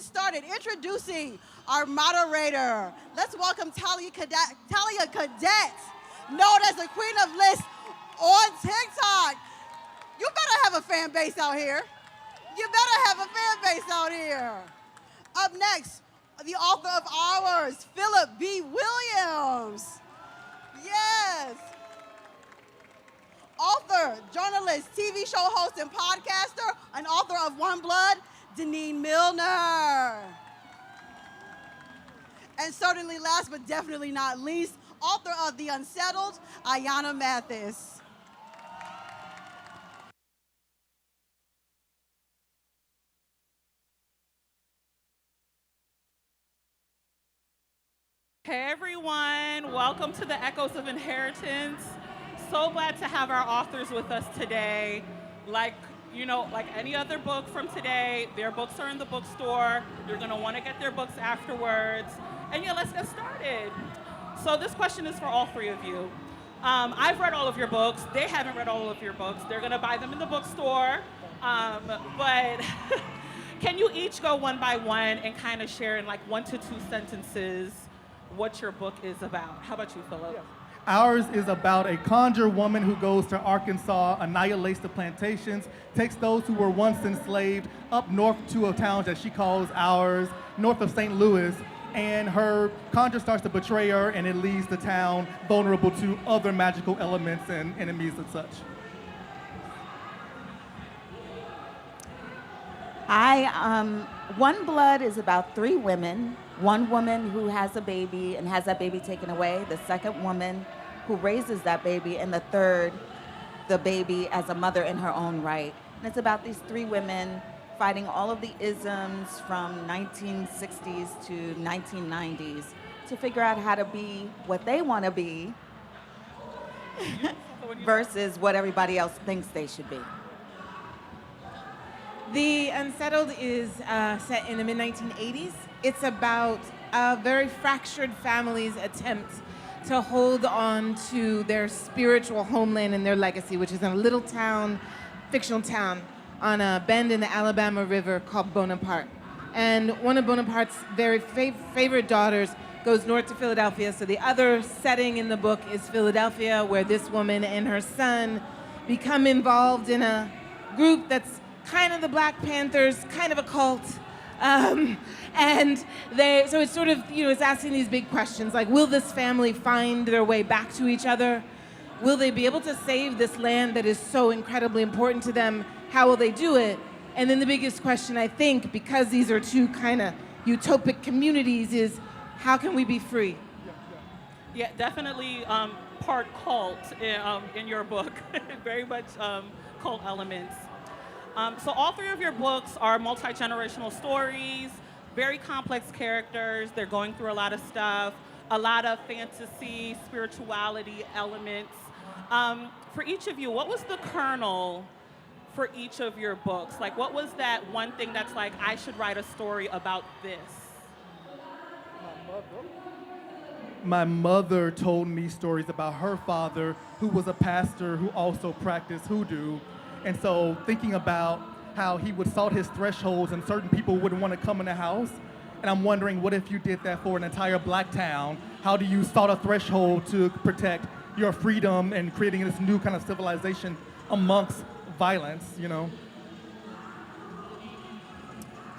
get started, introducing our moderator. Let's welcome Talia Cadet, known as the Queen of Lists on TikTok. You better have a fan base out here. You better have a fan base out here. Up next, the author of Ours, Phillp B. Williams. Yes. Author, journalist, TV show host, and podcaster, and author of One Blood, Denane Milner. And certainly last but definitely not least, author of The Unsettled, Ayanna Mathis. Hey everyone, welcome to the Echoes of Inheritance. So glad to have our authors with us today. Like any other book from today, their books are in the bookstore. You're gonna wanna get their books afterwards. And yeah, let's get started. So this question is for all three of you. I've read all of your books. They haven't read all of your books. They're gonna buy them in the bookstore. But can you each go one by one and kind of share in like 1 to 2 sentences what your book is about? How about you, Phillp? Yeah. Ours is about a conjure woman who goes to Arkansas, annihilates the plantations, takes those who were once enslaved up north to a town that she calls Ours, north of St. Louis, and her conjure starts to betray her, and it leaves the town vulnerable to other magical elements and enemies and such. One Blood is about 3 women. One woman who has a baby and has that baby taken away, the second woman who raises that baby, and the third, the baby as a mother in her own right. And it's about these 3 women fighting all of the isms from 1960s to 1990s to figure out how to be what they want to be versus what everybody else thinks they should be. The Unsettled is set in the mid-1980s. It's about a very fractured family's attempt to hold on to their spiritual homeland and their legacy, which is in a little town, fictional town, on a bend in the Alabama River called Bonaparte. And one of Bonaparte's very favorite daughters goes north to Philadelphia. So the other setting in the book is Philadelphia, where this woman and her son become involved in a group that's kind of the Black Panthers, kind of a cult. So it's sort of, it's asking these big questions like, will this family find their way back to each other? Will they be able to save this land that is so incredibly important to them? How will they do it? And then the biggest question, I think, because these are 2 kind of utopic communities, is how can we be free? Yeah, definitely part cult in your book, very much cult elements. So all 3 of your books are multi-generational stories, very complex characters. They're going through a lot of stuff, a lot of fantasy, spirituality elements. For each of you, what was the kernel for each of your books? Like, what was that one thing that's like, I should write a story about this? My mother told me stories about her father, who was a pastor who also practiced hoodoo. And so thinking about how he would salt his thresholds and certain people wouldn't want to come in the house. And I'm wondering, what if you did that for an entire Black town? How do you salt a threshold to protect your freedom and creating this new kind of civilization amongst violence,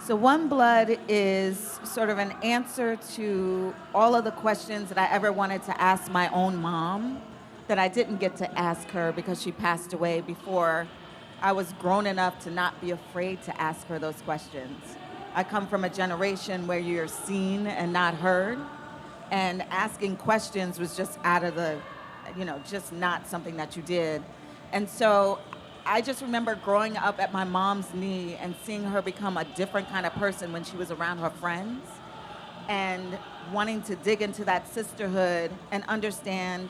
So One Blood is sort of an answer to all of the questions that I ever wanted to ask my own mom that I didn't get to ask her because she passed away before I was grown enough to not be afraid to ask her those questions. I come from a generation where you're seen and not heard, and asking questions was just out of the, just not something that you did. And so I just remember growing up at my mom's knee and seeing her become a different kind of person when she was around her friends, and wanting to dig into that sisterhood and understand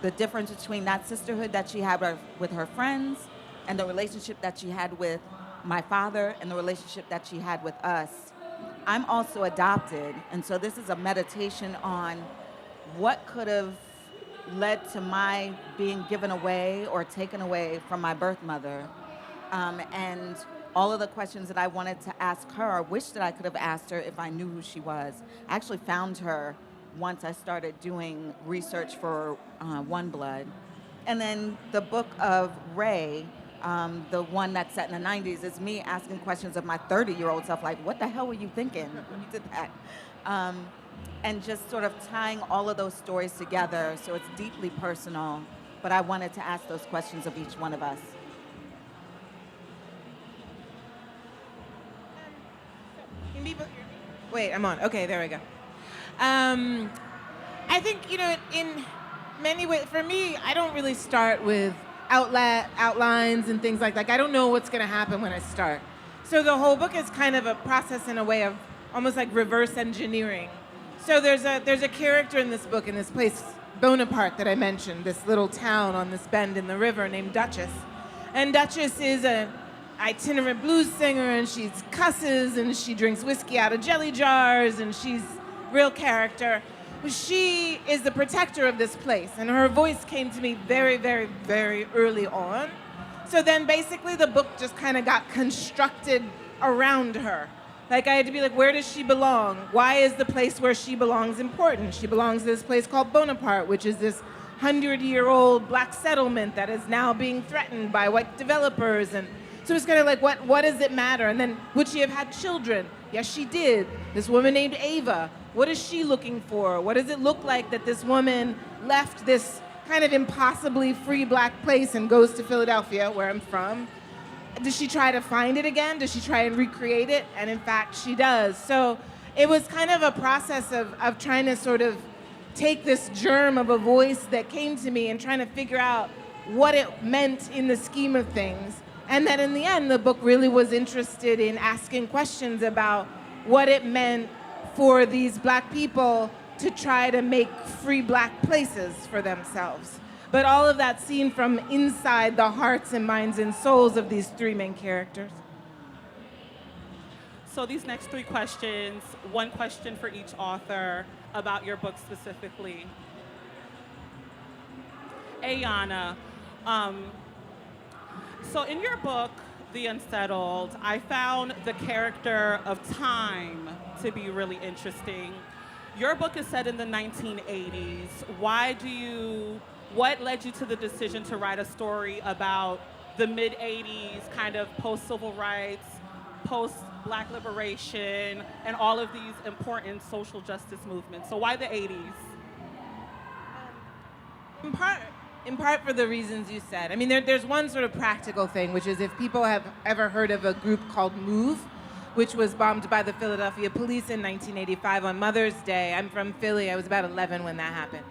the difference between that sisterhood that she had with her friends and the relationship that she had with my father and the relationship that she had with us. I'm also adopted, and so this is a meditation on what could have led to my being given away or taken away from my birth mother, and all of the questions that I wanted to ask her, I wish that I could have asked her if I knew who she was. I actually found her once I started doing research for One Blood. And then the book of Ray, the one that's set in the 90s, is me asking questions of my 30-year-old self, like, what the hell were you thinking when you did that? And just sort of tying all of those stories together so it's deeply personal, but I wanted to ask those questions of each one of us. Can people hear me? Wait, I'm on. Okay, there we go. I think, in many ways, for me, I don't really start with outlines and things like that. I don't know what's going to happen when I start. So the whole book is kind of a process in a way of almost like reverse engineering. So there's a character in this book, in this place, Bonaparte, that I mentioned, this little town on this bend in the river named Duchess. And Duchess is an itinerant blues singer, and she cusses, and she drinks whiskey out of jelly jars, and she's real character. She is the protector of this place, and her voice came to me very, very, very early on. So then basically the book just kind of got constructed around her. Like, I had to be like, where does she belong? Why is the place where she belongs important? She belongs to this place called Bonaparte, which is this 100-year-old black settlement that is now being threatened by white developers. And so it's kind of like, what does it matter? And then, would she have had children? Yes, she did. This woman named Ava. What is she looking for? What does it look like that this woman left this kind of impossibly free black place and goes to Philadelphia, where I'm from? Does she try to find it again? Does she try and recreate it? And in fact, she does. So it was kind of a process of trying to sort of take this germ of a voice that came to me and trying to figure out what it meant in the scheme of things. And that in the end, the book really was interested in asking questions about what it meant for these black people to try to make free black places for themselves. But all of that seen from inside the hearts and minds and souls of these three main characters. So these next three questions, one question for each author about your book specifically. Ayana, so in your book, The Unsettled, I found the character of time to be really interesting. Your book is set in the 1980s. What led you to the decision to write a story about the mid-80s, kind of post-civil rights, post-black liberation, and all of these important social justice movements? So why the 80s? In part for the reasons you said. I mean, there's one sort of practical thing, which is if people have ever heard of a group called MOVE, which was bombed by the Philadelphia police in 1985 on Mother's Day. I'm from Philly. I was about 11 when that happened.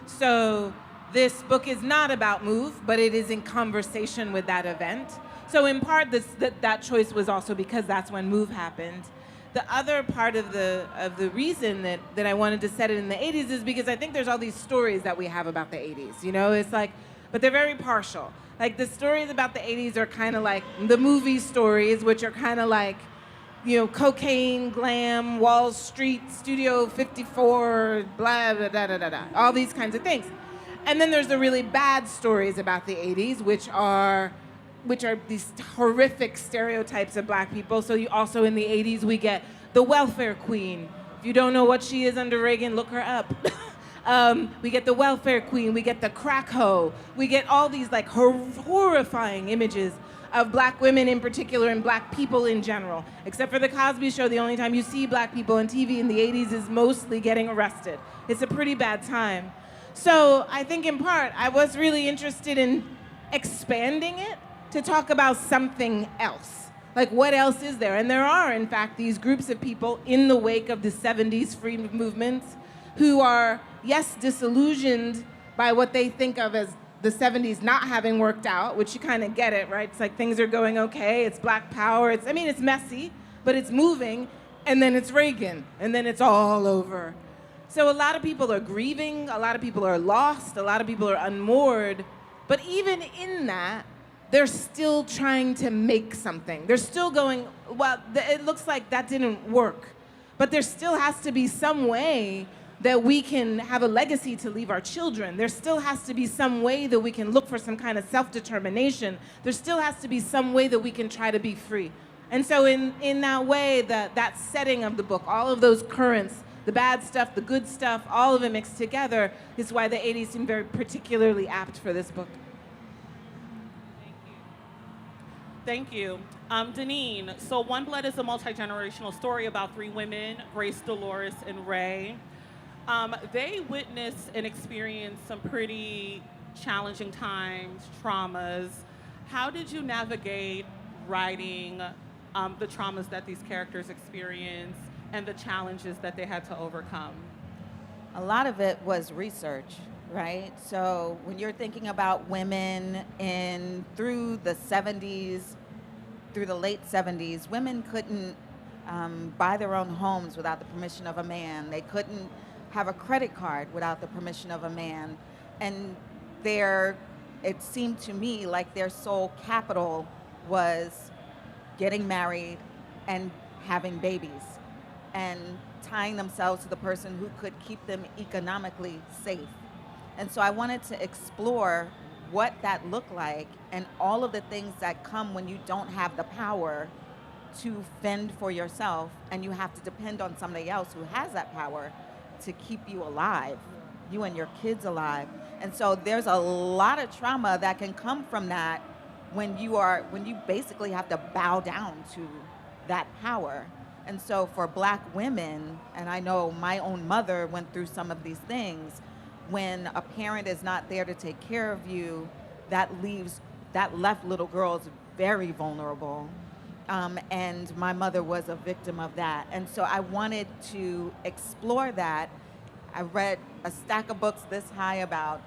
So this book is not about MOVE, but it is in conversation with that event. So in part, that choice was also because that's when MOVE happened. The other part of the reason that I wanted to set it in the 80s is because I think there's all these stories that we have about the 80s. It's like, but they're very partial. Like, the stories about the 80s are kind of like the movie stories, which are kind of like, cocaine, glam, Wall Street, Studio 54, blah, blah, blah, blah, blah, blah, all these kinds of things. And then there's the really bad stories about the 80s, which are these horrific stereotypes of black people. So you also, in the 80s, we get the welfare queen. If you don't know what she is under Reagan, look her up. We get the welfare queen, we get the crack hoe, we get all these like horrifying images of black women in particular and black people in general. Except for the Cosby Show, the only time you see black people on TV in the 80s is mostly getting arrested. It's a pretty bad time. So I think in part, I was really interested in expanding it to talk about something else. Like, what else is there? And there are, in fact, these groups of people in the wake of the 70s free movements who are, yes, disillusioned by what they think of as the 70s not having worked out, which you kind of get it, right? It's like things are going okay, it's black power, it's messy, but it's moving, and then it's Reagan, and then it's all over. So a lot of people are grieving, a lot of people are lost, a lot of people are unmoored, but even in that, they're still trying to make something. They're still going, well, it looks like that didn't work, but there still has to be some way that we can have a legacy to leave our children. There still has to be some way that we can look for some kind of self-determination. There still has to be some way that we can try to be free. And so in that way, that setting of the book, all of those currents, the bad stuff, the good stuff, all of it mixed together is why the 80s seem very particularly apt for this book. Thank you. Denane, so One Blood is a multi-generational story about three women, Grace, Dolores, and Ray. They witnessed and experienced some pretty challenging times, traumas. How did you navigate writing the traumas that these characters experienced and the challenges that they had to overcome? A lot of it was research, right? So when you're thinking about women through the 70s, through the late 70s, women couldn't buy their own homes without the permission of a man. They couldn't have a credit card without the permission of a man. And it seemed to me like their sole capital was getting married and having babies and tying themselves to the person who could keep them economically safe. And so I wanted to explore what that looked like and all of the things that come when you don't have the power to fend for yourself and you have to depend on somebody else who has that power to keep you alive, you and your kids alive. And so there's a lot of trauma that can come from that when you basically have to bow down to that power. And so for Black women, and I know my own mother went through some of these things, when a parent is not there to take care of you, that left little girls very vulnerable. And my mother was a victim of that. And so I wanted to explore that. I read a stack of books this high about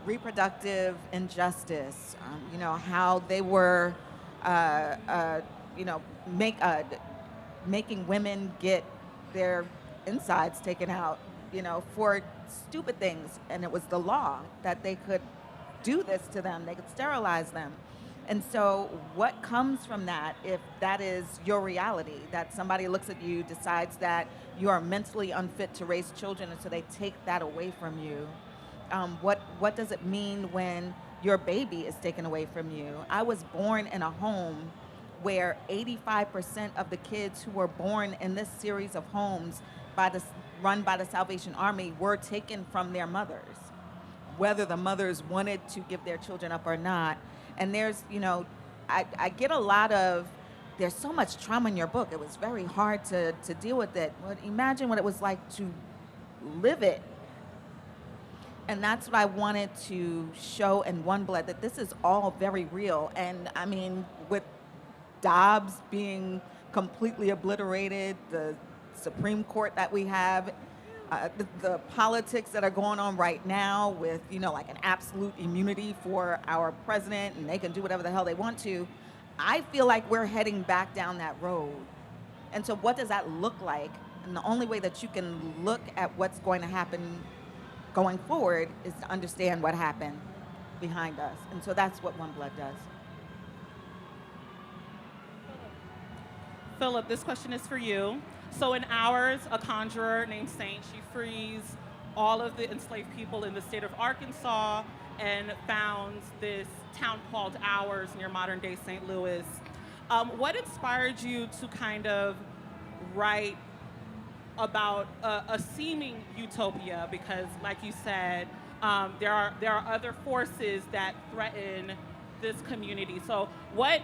reproductive injustice, how they were, making women get their insides taken out, for stupid things. And it was the law that they could do this to them. They could sterilize them. And so what comes from that, if that is your reality, that somebody looks at you, decides that you are mentally unfit to raise children, and so they take that away from you? What does it mean when your baby is taken away from you? I was born in a home where 85% of the kids who were born in this series of homes run by the Salvation Army were taken from their mothers, whether the mothers wanted to give their children up or not. And there's, I get a lot of, there's so much trauma in your book. It was very hard to deal with it. Well, imagine what it was like to live it. And that's what I wanted to show in One Blood, that this is all very real. And I mean, with Dobbs being completely obliterated, the Supreme Court that we have, the politics that are going on right now with, like an absolute immunity for our president and they can do whatever the hell they want to, I feel like we're heading back down that road. And so what does that look like? And the only way that you can look at what's going to happen going forward is to understand what happened behind us. And so that's what One Blood does. Phillp, this question is for you. So in Ours, a conjurer named Saint, she frees all of the enslaved people in the state of Arkansas and founds this town called Ours near modern-day St. Louis. What inspired you to kind of write about a seeming utopia? Because, like you said, there are other forces that threaten this community. So what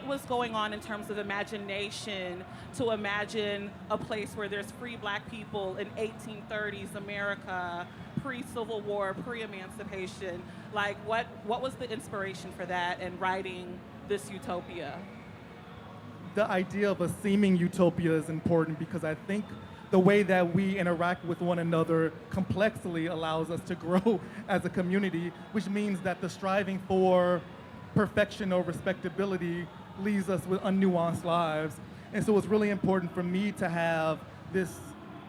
was going on in terms of imagination to imagine a place where there's free Black people in 1830s America, pre-Civil War, pre-emancipation? Like, what was the inspiration for that and writing this utopia? The idea of a seeming utopia is important because I think the way that we interact with one another complexly allows us to grow as a community, which means that the striving for perfection or respectability leaves us with unnuanced lives. And so it's really important for me to have this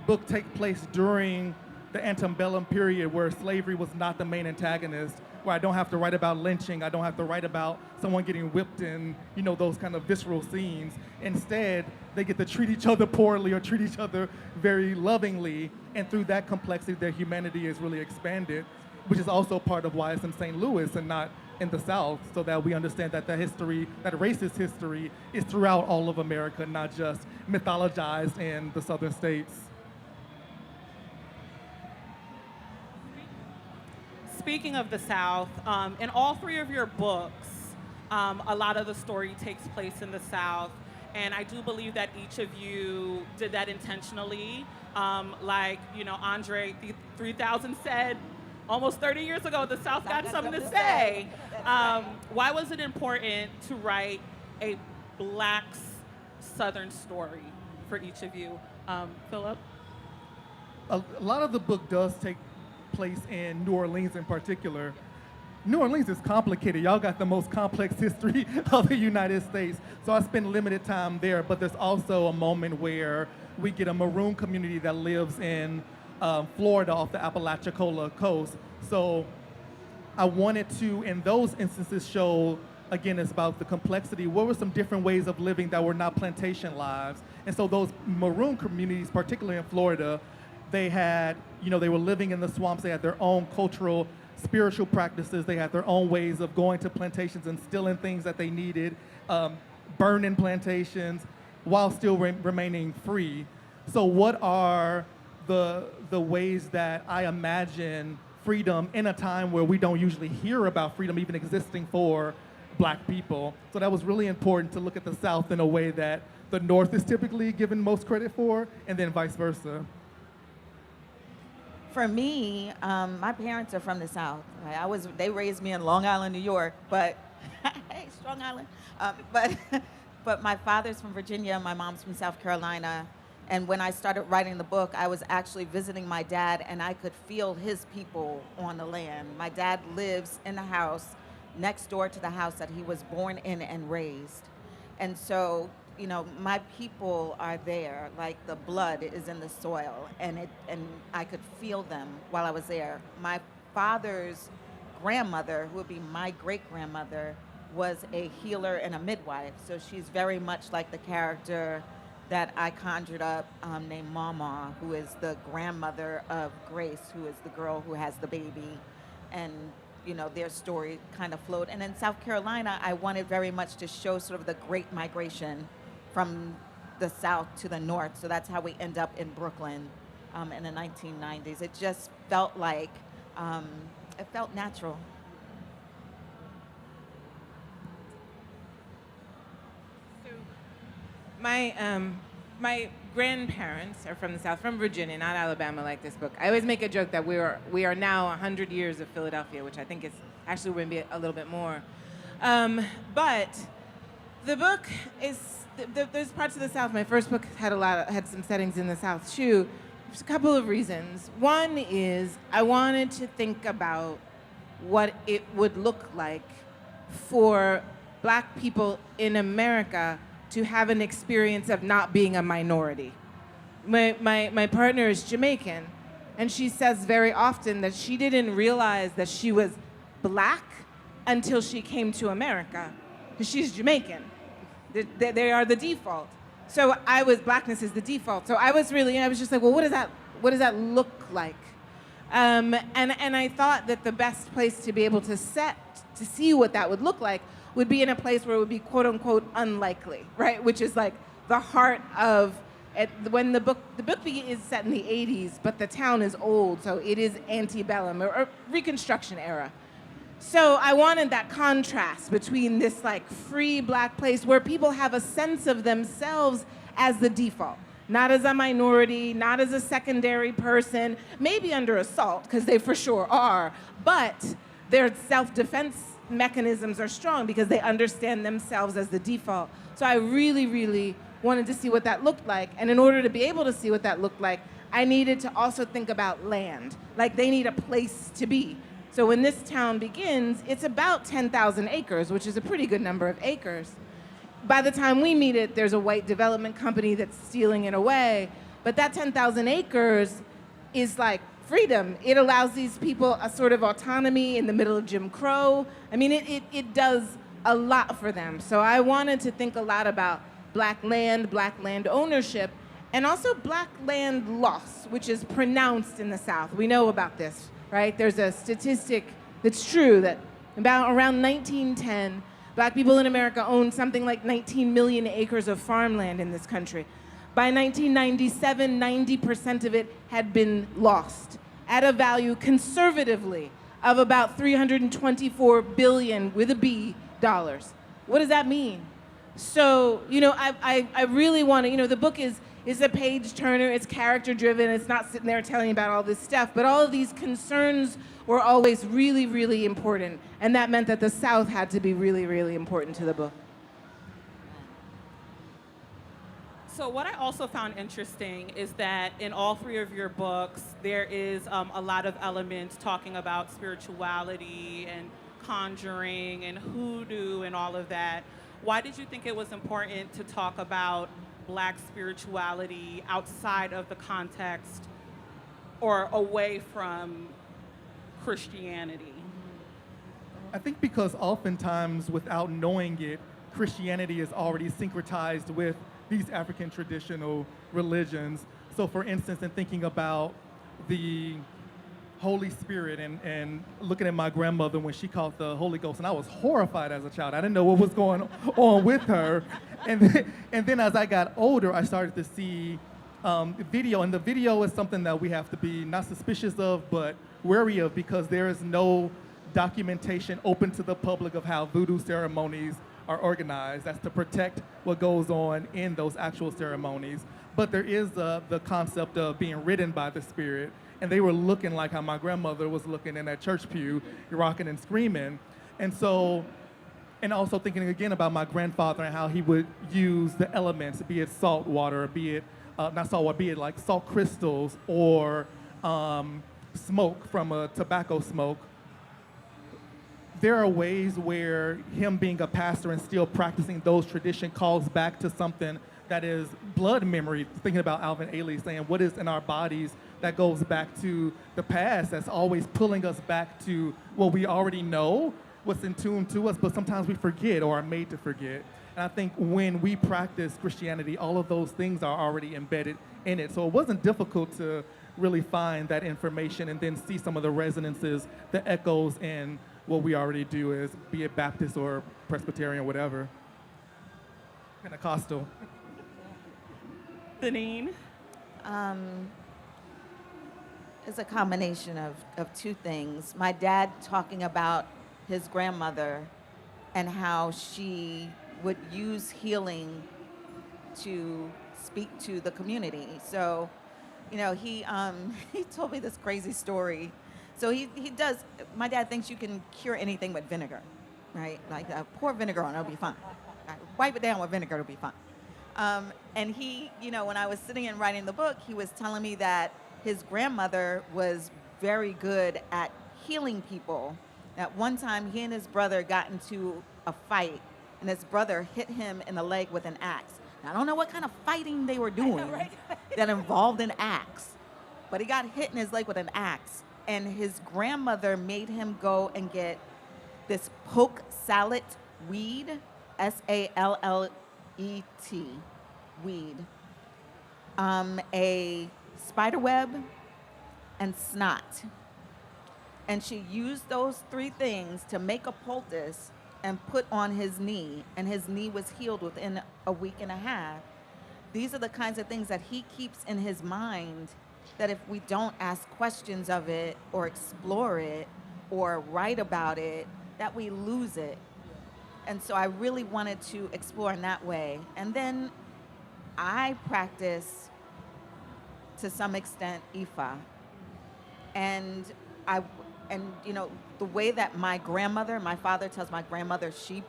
book take place during the antebellum period where slavery was not the main antagonist, where I don't have to write about lynching, I don't have to write about someone getting whipped and, those kind of visceral scenes. Instead, they get to treat each other poorly or treat each other very lovingly, and through that complexity, their humanity is really expanded, which is also part of why it's in St. Louis and not in the South, so that we understand that that history, that racist history, is throughout all of America, not just mythologized in the southern states. Speaking of the South, in all three of your books, a lot of the story takes place in the South, and I do believe that each of you did that intentionally. Like, Andre 3000 said, almost 30 years ago, the South got something to say. Why was it important to write a Black Southern story for each of you? Phillp? A lot of the book does take place in New Orleans in particular. New Orleans is complicated. Y'all got the most complex history of the United States. So I spend limited time there, but there's also a moment where we get a maroon community that lives in Florida off the Apalachicola coast. So I wanted to, in those instances, show, again, it's about the complexity. What were some different ways of living that were not plantation lives? And so those maroon communities, particularly in Florida, they had, they were living in the swamps. They had their own cultural, spiritual practices. They had their own ways of going to plantations and stealing things that they needed, burning plantations, while still remaining free. So what are the ways that I imagine freedom in a time where we don't usually hear about freedom even existing for Black people? So that was really important to look at the South in a way that the North is typically given most credit for, and then vice versa. For me, my parents are from the South. Right? They raised me in Long Island, New York, but hey, Strong Island. But my father's from Virginia, my mom's from South Carolina. And when I started writing the book, I was actually visiting my dad, and I could feel his people on the land. My dad lives in the house next door to the house that he was born in and raised. And so, my people are there, like the blood is in the soil, and I could feel them while I was there. My father's grandmother, who would be my great-grandmother, was a healer and a midwife. So she's very much like the character that I conjured up named Mama, who is the grandmother of Grace, who is the girl who has the baby. And, their story kind of flowed. And in South Carolina, I wanted very much to show sort of the great migration from the South to the North. So that's how we end up in Brooklyn in the 1990s. It just felt like, it felt natural. My grandparents are from the South, from Virginia, not Alabama, like this book. I always make a joke that we are now 100 years of Philadelphia, which I think is actually going to be a little bit more. But the book is there's parts of the South. My first book had some settings in the South too. There's a couple of reasons. One is I wanted to think about what it would look like for Black people in America to have an experience of not being a minority. My partner is Jamaican, and she says very often that she didn't realize that she was Black until she came to America, because she's Jamaican. They are the default. So Blackness is the default. So I was just like, well, what does that look like? And I thought that the best place to be able to see what that would look like would be in a place where it would be quote unquote unlikely, right? Which is like the heart of when the book is set in the 80s, but the town is old, so it is antebellum or Reconstruction era. So I wanted that contrast between this like free Black place where people have a sense of themselves as the default, not as a minority, not as a secondary person, maybe under assault, because they for sure are, but their self-defense mechanisms are strong because they understand themselves as the default. So I really, really wanted to see what that looked like. And in order to be able to see what that looked like, I needed to also think about land. Like they need a place to be. So when this town begins, it's about 10,000 acres, which is a pretty good number of acres. By the time we meet it, there's a white development company that's stealing it away. But that 10,000 acres is like freedom. It allows these people a sort of autonomy in the middle of Jim Crow. I mean, it does a lot for them. So I wanted to think a lot about Black land ownership, and also Black land loss, which is pronounced in the South. We know about this, right? There's a statistic that's true that Around 1910, black people in America owned something like 19 million acres of farmland in this country. By 1997, 90% of it had been lost at a value conservatively of about $324 billion with a B dollars. What does that mean? So, I really want to, the book is a page turner, it's character driven, it's not sitting there telling you about all this stuff, but all of these concerns were always really, really important. And that meant that the South had to be really, really important to the book. So what I also found interesting is that in all three of your books, there is a lot of elements talking about spirituality and conjuring and hoodoo and all of that. Why did you think it was important to talk about Black spirituality outside of the context or away from Christianity? I think because oftentimes, without knowing it, Christianity is already syncretized with these African traditional religions. So for instance, in thinking about the Holy Spirit and looking at my grandmother when she called the Holy Ghost, and I was horrified as a child. I didn't know what was going on with her. And then as I got older, I started to see video, and the video is something that we have to be not suspicious of, but wary of, because there is no documentation open to the public of how voodoo ceremonies are organized. That's to protect what goes on in those actual ceremonies. But there is the concept of being ridden by the spirit, and they were looking like how my grandmother was looking in that church pew, rocking and screaming. And so, and also thinking again about my grandfather and how he would use the elements, be it salt water, be it, not salt water, be it like salt crystals or smoke from a tobacco smoke. There are ways where him being a pastor and still practicing those traditions calls back to something that is blood memory, thinking about Alvin Ailey saying what is in our bodies that goes back to the past, that's always pulling us back to what we already know, what's in tune to us, but sometimes we forget or are made to forget. And I think when we practice Christianity, all of those things are already embedded in it. So it wasn't difficult to really find that information and then see some of the resonances, the echoes in what we already do, is be it Baptist or Presbyterian or whatever. Pentecostal. Denane? It's a combination of two things. My dad talking about his grandmother and how she would use healing to speak to the community. So, he told me this crazy story. So he does, my dad thinks you can cure anything with vinegar, right? Like pour vinegar on, it'll be fine. Wipe it down with vinegar, it'll be fine. And he, when I was sitting and writing the book, he was telling me that his grandmother was very good at healing people. At one time, he and his brother got into a fight, and his brother hit him in the leg with an axe. Now, I don't know what kind of fighting they were doing that involved an axe, but he got hit in his leg with an axe. And his grandmother made him go and get this poke sallet weed, SALLET, weed, a spider web, and snot. And she used those three things to make a poultice and put on his knee, and his knee was healed within a week and a half. These are the kinds of things that he keeps in his mind, that if we don't ask questions of it or explore it or write about it, that we lose it. And so I really wanted to explore in that way. And then I practice, to some extent, Ifa. And the way that my father tells my grandmother she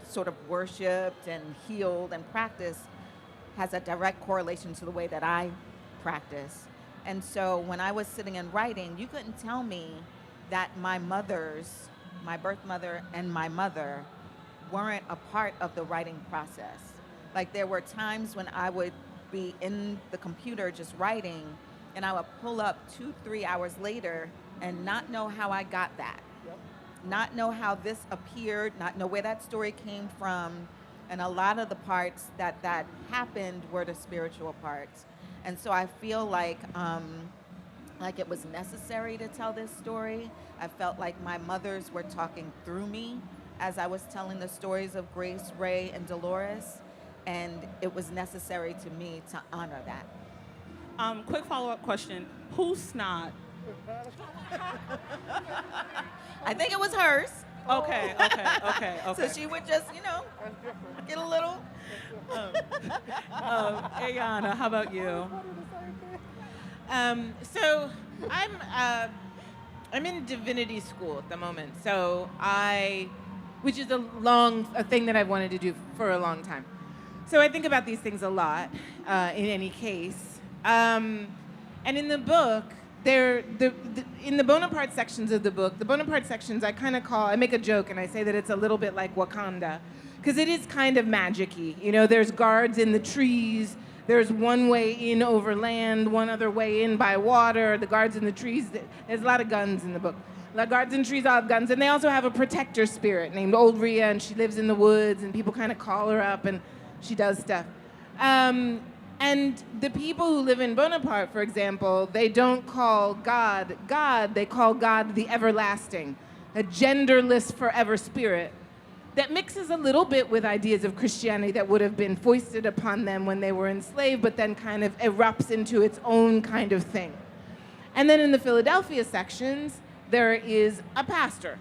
sort of worshipped and healed and practiced has a direct correlation to the way that I practice. And so when I was sitting and writing, you couldn't tell me that my birth mother and my mother weren't a part of the writing process. Like there were times when I would be in the computer just writing, and I would pull up 2-3 hours later and not know how I got that. Yep. Not know how this appeared, not know where that story came from. And a lot of the parts that happened were the spiritual parts. And so I feel like like it was necessary to tell this story. I felt like my mothers were talking through me as I was telling the stories of Grace, Ray, and Dolores, and it was necessary to me to honor that. Quick follow-up question. Whose snot? I think it was hers. Okay. So she would just, get a little. Ayana, how about you? So I'm in divinity school at the moment. Which is a thing that I've wanted to do for a long time. So I think about these things a lot. In any case, and in the book, in the Bonaparte sections of the book, the Bonaparte sections I make a joke and I say that it's a little bit like Wakanda, because it is kind of magic-y. There's guards in the trees. There's one way in over land, one other way in by water. The guards in the trees, there's a lot of guns in the book. The guards in trees all have guns, and they also have a protector spirit named Old Rhea, and she lives in the woods, and people kind of call her up, and she does stuff. And the people who live in Bonaparte, for example, they don't call God God, they call God the everlasting, a genderless forever spirit that mixes a little bit with ideas of Christianity that would have been foisted upon them when they were enslaved, but then kind of erupts into its own kind of thing. And then in the Philadelphia sections, there is a pastor,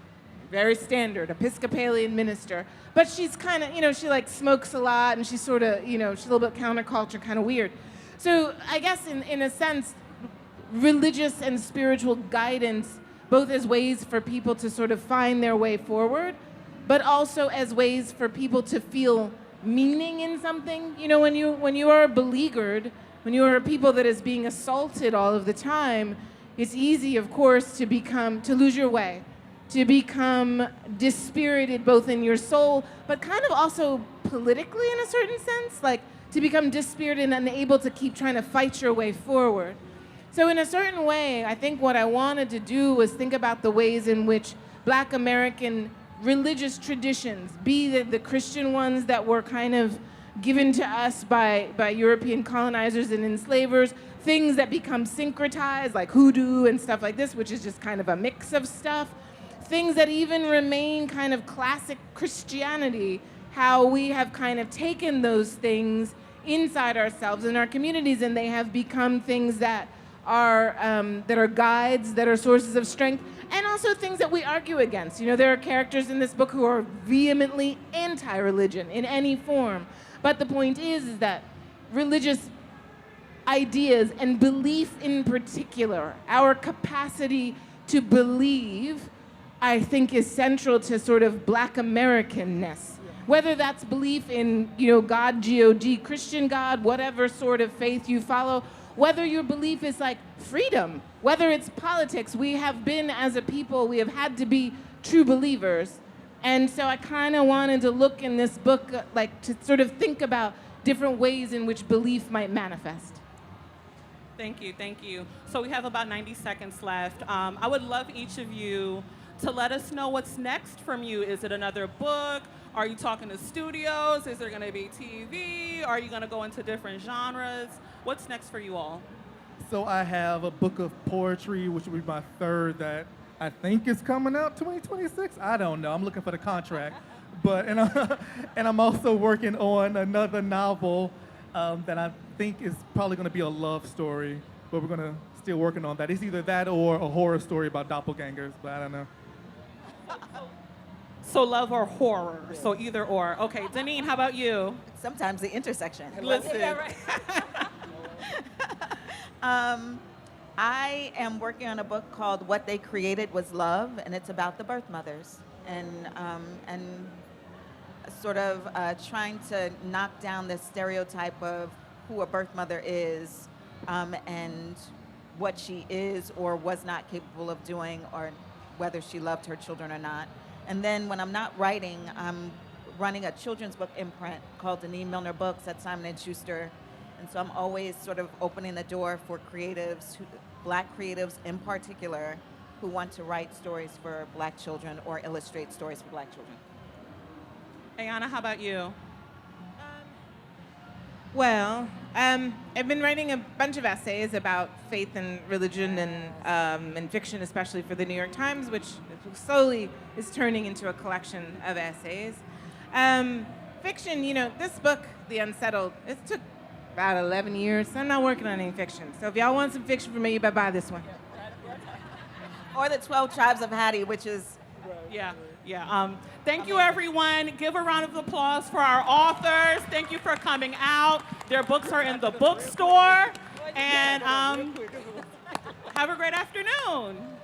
very standard, Episcopalian minister, but she's kind of, she like smokes a lot and she's sort of, she's a little bit counterculture, kind of weird. So I guess in a sense, religious and spiritual guidance, both as ways for people to sort of find their way forward, but also as ways for people to feel meaning in something. When you are beleaguered, when you are a people that is being assaulted all of the time, it's easy, of course, to lose your way, to become dispirited both in your soul, but kind of also politically in a certain sense, like to become dispirited and unable to keep trying to fight your way forward. So in a certain way, I think what I wanted to do was think about the ways in which Black American religious traditions, be the Christian ones that were kind of given to us by European colonizers and enslavers, things that become syncretized like hoodoo and stuff like this, which is just kind of a mix of stuff, things that even remain kind of classic Christianity, how we have kind of taken those things inside ourselves and our communities, and they have become things that are guides, that are sources of strength, and also things that we argue against. There are characters in this book who are vehemently anti-religion in any form. But the point is that religious ideas and belief in particular, our capacity to believe, I think is central to sort of Black Americanness. Whether that's belief in, God, G-O-D, Christian God, whatever sort of faith you follow, whether your belief is like freedom, whether it's politics, we have been, as a people, we have had to be true believers. And so I kind of wanted to look in this book, to sort of think about different ways in which belief might manifest. Thank you. So we have about 90 seconds left. I would love each of you to let us know what's next from you. Is it another book? Are you talking to studios? Is there going to be TV? Are you going to go into different genres? What's next for you all? So I have a book of poetry, which will be my third, that I think is coming out 2026. I don't know. I'm looking for the contract. And I'm also working on another novel that I think is probably going to be a love story, but we're going to still working on that. It's either that or a horror story about doppelgangers, but I don't know. So love or horror, so either or. Okay, Denane, how about you? Sometimes the intersection. Listen. Yeah, right. I am working on a book called What They Created Was Love, and it's about the birth mothers and sort of trying to knock down the stereotype of who a birth mother is and what she is or was not capable of doing, or whether she loved her children or not. And then when I'm not writing, I'm running a children's book imprint called Denane Milner Books at Simon & Schuster. And so I'm always sort of opening the door for creatives, Black creatives in particular, who want to write stories for Black children or illustrate stories for Black children. Ayana, how about you? Well, I've been writing a bunch of essays about faith and religion and fiction, especially for the New York Times, which slowly is turning into a collection of essays. Fiction, this book, The Unsettled, it took about 11 years. So I'm not working on any fiction. So if y'all want some fiction from me, you better buy this one. Or the 12 Tribes of Hattie, which is Yeah. Thank you, everyone. Give a round of applause for our authors. Thank you for coming out. Their books are in the bookstore. And have a great afternoon.